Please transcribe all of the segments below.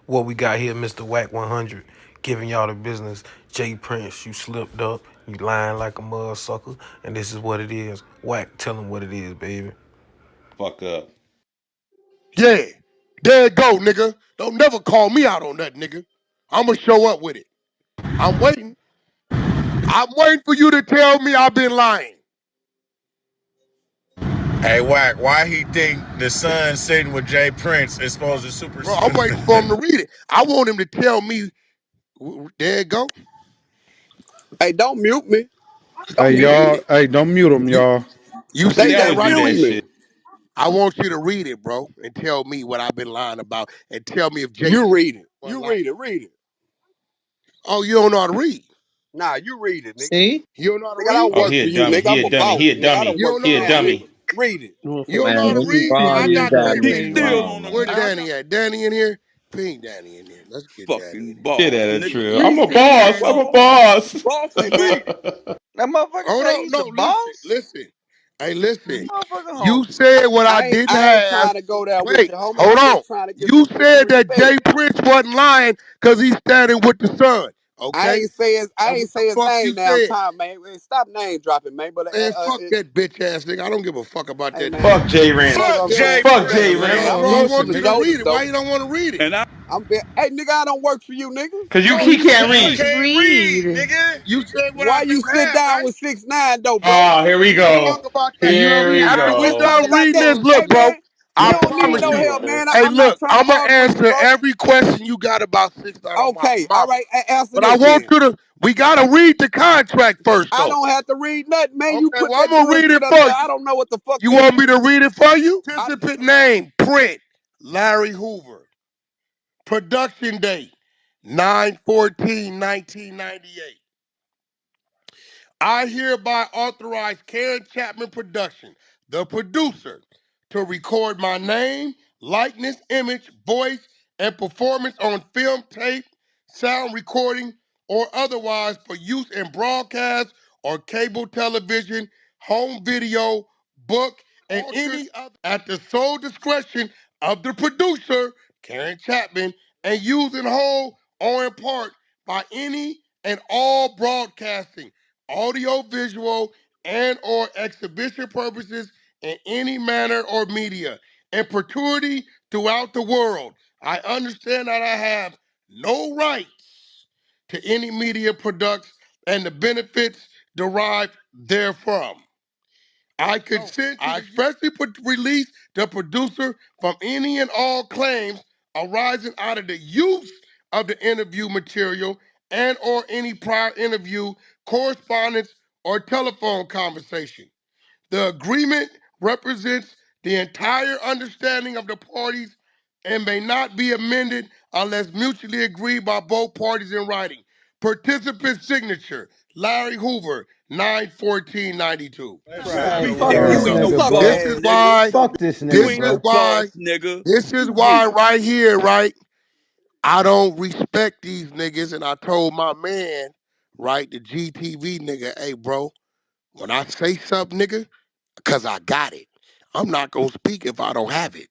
What we got here, Mr. Wack 100, giving y'all the business. Jay Prince, you slipped up, you lying like a mud sucker, and this is what it is. Wack, tell him what it is, baby. Fuck up. Yeah, there it go, nigga. Don't never call me out on that, nigga. I'ma show up with it. I'm waiting. I'm waiting for you to tell me I've been lying. Hey, Wack, why he think the son sitting with Jay Prince is supposed to Bro, I'm supersede? waiting for him to read it. I want him to tell me. There it go. Hey, don't mute me. Hey Don't mute y'all, me. hey, don't mute him, You y'all. you He see They that never ain't do right, that muting Wack? me. shit. I want you to read it, bro, and tell me what I've been lying about, and tell me if Jay You Prince read it. was You lying. read it. Read it. Oh, you don't know how to read. Nah, you read it, nigga. See? You don't know how to Nigga, I don't read. Oh, work he for a you, dummy. nigga. He I'm a a dummy. boss, He a nigga. I dummy. don't You work don't for know He how a to now, read. nigga. dummy. Read it. You don't know how Man, to what you read. call I these got damn plenty. He niggas still wrong, don't know Where man? Danny nothing. at? Danny in here? Ping Danny in here. Let's get Danny Fucking in here. Get boss, out of nigga. trip. I'm Me? a Ping boss. I'm Danny. a boss. Boss Hey, is man. me. That motherfucker Hold say on. he's the No, listen. boss? Listen. Hey, listen. Motherfucker You home. said what I didn't I ain't have. trying to go there with Wait, you, homie. hold I'm on. just trying to get You some fucking said that respect. Jay Prince wasn't lying because he's standing with the sun. Okay? I That's ain't what the say his fuck name you now, said. time, man. Stop name dropping, man. But Man, fuck that bitch ass nigga. I don't give a fuck about hey, that man. nigga. Fuck Jay You know what Rance. Fuck I'm Jay saying? Fuck Jay Prince, Hey, That's man, nigga. I'm Rance. why I built from want the you to read shoulders, it. Why though. you don't want to read it? And I Hey, nigga, I don't work for you, nigga. Cause No, he you can't You said. read. can't read, nigga. You said what I Why do you sit have, down right? with 6ix9ine though, bro? Oh, here we go. Talk about that. Here we I After don't we give a go. fuck done about reading that. this, Hey, look, bro, man, you I don't need promise no you. help, Oh, man. Hey, I'm not look, trying to I'm going to argue with you, answer bro. every question you got about 6 9 on my Okay, all mama. right. Answer But I this want then. you to, we got to read the contract first, I though. don't have to read nothing, man. You Okay, put well, I'm that going to read bullshit it up for there. I you. don't know what the fuck You that want me means. to read it for you? I, Participant name, print, Larry Hoover. Production date, 9/14/1998. I hereby authorize Karen Chapman Production, the producer, to record my name, likeness, image, voice, and performance on film, tape, sound recording, or otherwise for use in broadcast or cable television, home video, book, and any other at the sole discretion of the producer, Karen Chapman, and used in whole or in part by any and all broadcasting audio, visual, and or exhibition purposes in any manner or media, in perpetuity throughout the world. I understand that I have no rights to any media products and the benefits derived therefrom. I consent to expressly release the producer from any and all claims arising out of the use of the interview material and or any prior interview, correspondence, or telephone conversation. The agreement represents the entire understanding of the parties and may not be amended unless mutually agreed by both parties in writing. Participant signature, Larry Hoover, 9/14/92. be Man, Fuck nigga, you this ain't bro. no nigga, fuck bro. This that is boss, nigga. nigga. why, Fuck this You nigga, ain't bro. no boss, nigga. this is You get why right here, right? I don't respect these niggas, and I told my man, right, the GTV nigga, hey, bro, when I say something, nigga, because I got it, I'm not going to speak if I don't have it.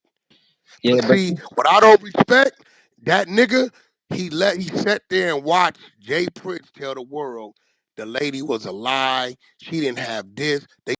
Yeah, But but see, what I don't respect, that nigga, he sat there and watched Jay Prince tell the world the lady was a lie. She didn't have this. They